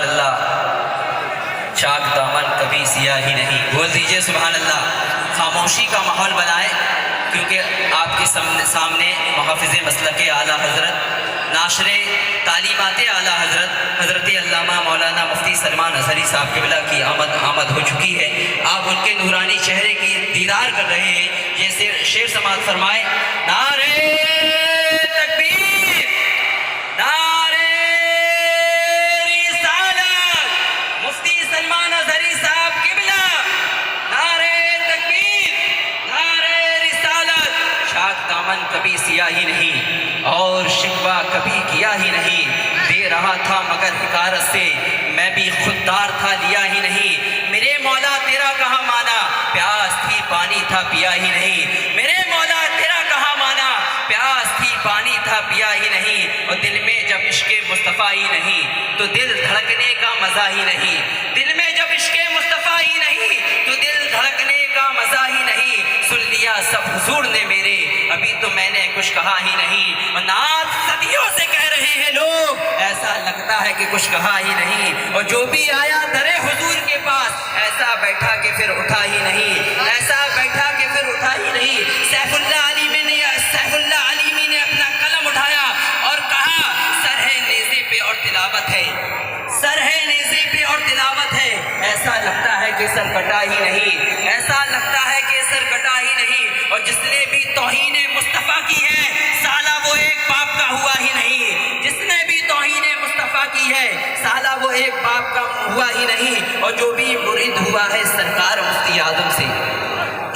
سبحان اللہ، چاک دامن کبھی سیاہ ہی نہیں. بول دیجئے سبحان اللہ. خاموشی کا ماحول بنائے، کیونکہ آپ کے سامنے محافظ مسلک اعلیٰ حضرت، ناشر تعلیمات اعلیٰ حضرت علامہ مولانا مفتی سلمان اظہری صاحب قبلہ کی آمد ہو چکی ہے. آپ ان کے نورانی چہرے کی دیدار کر رہے ہیں. یہ شعر سماعت فرمائے. نعرہ تکبیر، نعرہ رسالت، مفتی سلمان اظہری صاحب قبلہ، نعرہ تکبیر، نعرہ رسالت. چاک دامن کبھی سیاہی نہیں اور شکوہ کبھی کیا ہی نہیں. دے رہا تھا مگر حکارت سے، میں بھی خوددار تھا لیا ہی نہیں. میرے مولا تیرا کہاں مانا، پیاس تھی پانی تھا پیا ہی نہیں. میرے مولا تیرا کہاں مانا، پیاس تھی پانی تھا پیا ہی نہیں. اور دل میں جب عشق مصطفیٰ ہی نہیں تو دل دھڑکنے کا مزہ ہی نہیں. دل میں جب عشق مصطفیٰ ہی نہیں تو دل دھڑکنے کا مزہ ہی نہیں. سن لیا سب حضور نے میرے، ابھی تو میں نے کچھ کہا ہی نہیں. اور نعت صدیوں سے کہہ رہے ہیں لوگ، ایسا لگتا ہے کہ کچھ کہا ہی نہیں. اور جو بھی آیا درے حضور کے پاس، ایسا بیٹھا کہ پھر اٹھا ہی نہیں، ایسا بیٹھا کہ پھر اٹھا ہی نہیں. سیف اللہ علیمی نے اپنا قلم اٹھایا اور کہا سر ہے نیزے پہ اور تلاوت ہے، سر ہے نیزے پہ اور تلاوت ہے. ایسا لگتا ہے کہ سر کٹا ہی نہیں، ایسا لگتا ہے کہ سر کٹا ہی نہیں. اور جس نے بھی توہین مصطفیٰ کی ہے، سالہ وہ ایک باپ کا ہوا ہی نہیں. جس نے بھی توہین مصطفیٰ کی ہے، سالہ وہ ایک باپ کا ہوا ہی نہیں. اور جو بھی مرید ہوا ہے سرکار مفتی اعظم سے،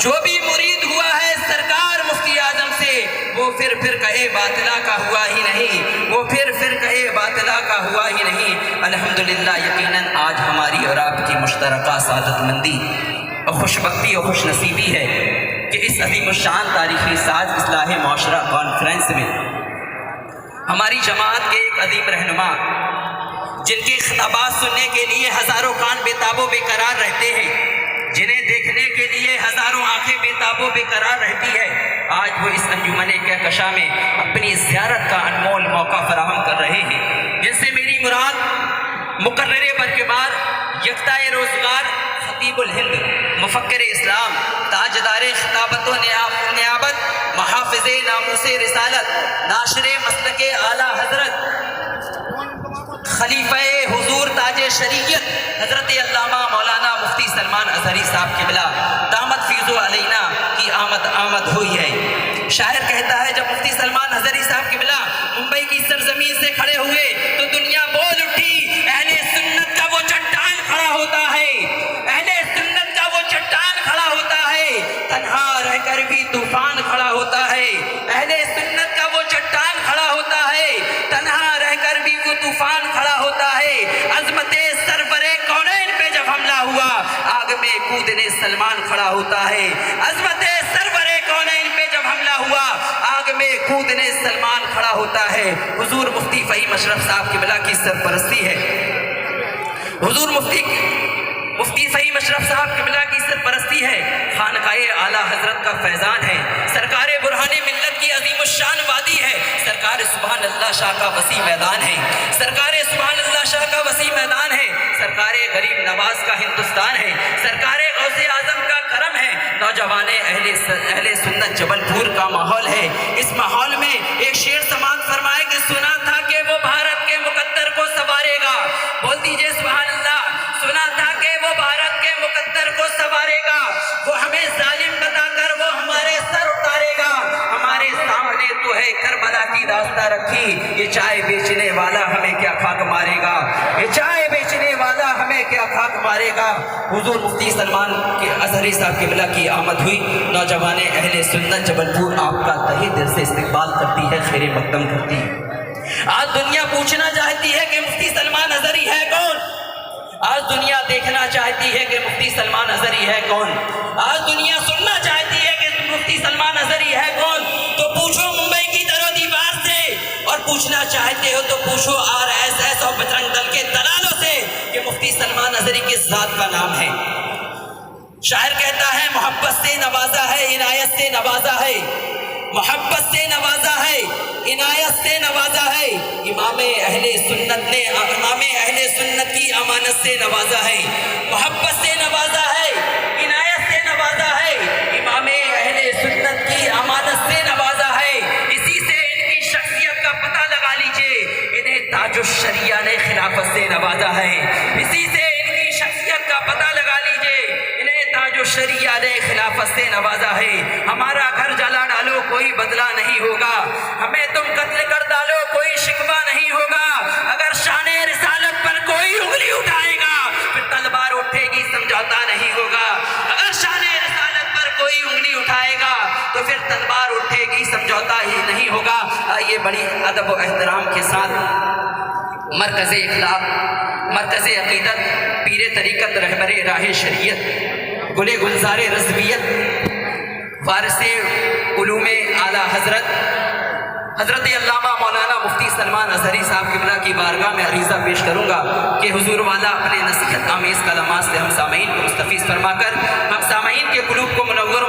جو بھی مرید ہوا ہے سرکار مفتی اعظم سے، وہ پھر کہے باطلا کا ہوا ہی نہیں، وہ پھر کہے باطلا کا ہوا ہی نہیں. الحمدللہ یقیناً آج ہماری اور آپ کی مشترکہ سعادت مندی اور خوش بختی اور خوش نصیبی ہے کہ اس عظیم الشان تاریخی ساز اصلاح معاشرہ کانفرنس میں ہماری جماعت کے ایک عظیم رہنما، جن کے خطابات سننے کے لیے ہزاروں کان بے تاب و بے قرار رہتے ہیں، جنہیں دیکھنے کے لیے ہزاروں آنکھیں بے تاب و بے قرار رہتی ہے، آج وہ اس انجمن کہکشاں میں اپنی زیارت کا انمول موقع فراہم کر رہے ہیں. جن سے میری مراد مقرر برکبار، یکتا روزگار، خطیب الہند، مفکر اسلام، تاجدار خطابت و نیابت، محافظ ناموس رسالت، ناشر مسلک اعلیٰ حضرت، خلیفہ حضور تاج شریعت حضرت علامہ مولانا مفتی سلمان اظہری صاحب قبلہ دامت فیض علینا کی آمد ہوئی ہے. شاعر کہتا ہے جب مفتی سلمان اظہری صاحب قبلہ ممبئی کی سرزمین سے کھڑے ہوئے تو دنیا بول اٹھی. اہل سنت کا وہ چٹان کھڑا ہوتا ہے، اہل سنت کا وہ چٹان کھڑا ہوتا ہے، تنہا رہ کر بھی طوفان کھڑا ہوتا ہے. اہل سنت کا وہ چٹان کھڑا ہوتا ہے، تنہا رہ کر بھی وہ طوفان کھڑا ہوتا ہے. عظمت سرور کونین پہ جب حملہ ہوا، آگ میں کودنے سلمان کھڑا ہوتا ہے. عظمت سرور کونین پہ جب حملہ ہوا، آگ میں کودنے سلمان کھڑا ہوتا ہے. حضور مفتی فہیم اشرف صاحب قبلہ کی سرپرستی ہے، حضور مفتی فہیم اشرف صاحب قبلہ کی سرپرستی ہے. خانقاہ اعلیٰ حضرت کا فیضان ہے، سرکار برہان ملت کی عظیم الشان وادی ہے. سرکار سبحان اللہ شاہ کا وسیع میدان ہے، سرکار سبحان اللہ شاہ کا وسیع میدان ہے. سرکار غریب نواز کا ہندوستان ہے، سرکار غوث اعظم کا کرم ہے. نوجوان اہل سنت جبل پور کا ماحول ہے. اس ماحول میں ایک شعر سماعت فرمائے کہ سنا تھا کہ وہ بھارت کے مقدر کو سنوارے گا. بول دیجئے سبحان اللہ. سنا تھا کہ وہ بھارت کے مقدر کو سنوارے گا، وہ ہمیں ظالم بتا کر وہ ہمارے سر اتارے گا. ہمارے سامنے تو ہے کربلا کی داستاں رکھی، یہ چائے بیچنے والا ہمیں کیا خاک مارے گا، یہ چائے بیچنے والا ہمیں کیا خاک مارے گا. حضور مفتی سلمان کے اظہری صاحب قبلہ کی آمد ہوئی. نوجوان اہل سنت جبل پور آپ کا تہی دل سے استقبال کرتی ہے، خیر مقدم کرتی ہے. آج دنیا پوچھنا چاہتی ہے کہ مفتی سلمان اظہری ہے کون. آج دنیا دیکھنا چاہتی ہے کہ مفتی سلمان اظہری ہے کون. آج دنیا سننا چاہتی ہے کہ مفتی سلمان اظہری ہے کون. تو پوچھو ممبئی کی در و دیوار سے، اور پوچھنا چاہتے ہو تو پوچھو RSS اور بجرنگ دل کے دلالوں سے کہ مفتی سلمان اظہری کس ذات کا نام ہے. شاعر کہتا ہے محبت سے نوازا ہے، عنایت سے نوازا ہے، محبت سے نوازا ہے، عنایت سے نوازا ہے. امام اہل سنت کی امانت سے نوازا ہے، محبت سے نوازا ہے، عنایت سے نوازا ہے، امام اہل سنت کی امانت سے نوازا ہے۔ اسی سے ان کی شخصیت کا پتہ لگا لیجئے، انہیں تاج الشریعہ نے خلافت سے نوازا ہے۔ اسی سے ان کی شخصیت کا پتہ لگا لیجئے، انہیں تاج الشریعہ نے خلافت سے نوازا ہے۔ ہمارا گھر جلا ڈالو کوئی بدلہ نہیں ہوگا، ہمیں تم قتل کر ڈالو کوئی شکوہ نہیں ہوگا، اگر شان رسالت پر کوئی انگلی اٹھائے گا پھر تلوار اٹھے گی، سمجھوتا نہیں ہوگا، اگر شان رسالت پر کوئی انگلی اٹھائے گا تو پھر تلوار اٹھے گی، سمجھوتا ہی نہیں ہوگا۔ یہ بڑی ادب و احترام کے ساتھ مرکز اخلاق، مرکز عقیدت، پیر طریقت، رہبر راہ شریعت، گل گلزار رضویت، وارث علوم اعلیٰ حضرت علامہ مولانا مفتی سلمان اظہری صاحب قبلہ کی بارگاہ میں عریضہ پیش کروں گا کہ حضور والا اپنے نصیحت آمیز کلمات سے ہم سامعین کو مستفیض فرما کر ہم سامعین کے قلوب کو منور